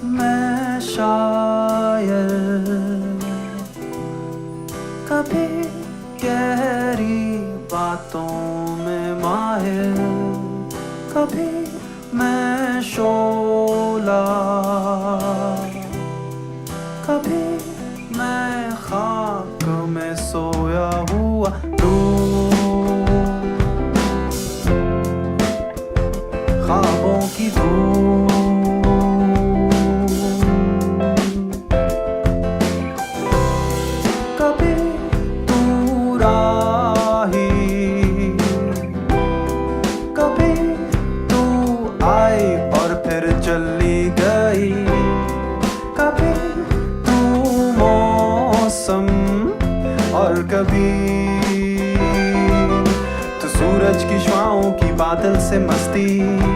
मैं शायर, कभी गहरी बातों में माहिर, कभी मैं शोला, कभी मैं खाक में सोया हुआ ख्वाबों की धूप। कभी तू राही, कभी तू आई और फिर चली गई, कभी तू मौसम और कभी तो सूरज की श्वाओं की बादल से मस्ती।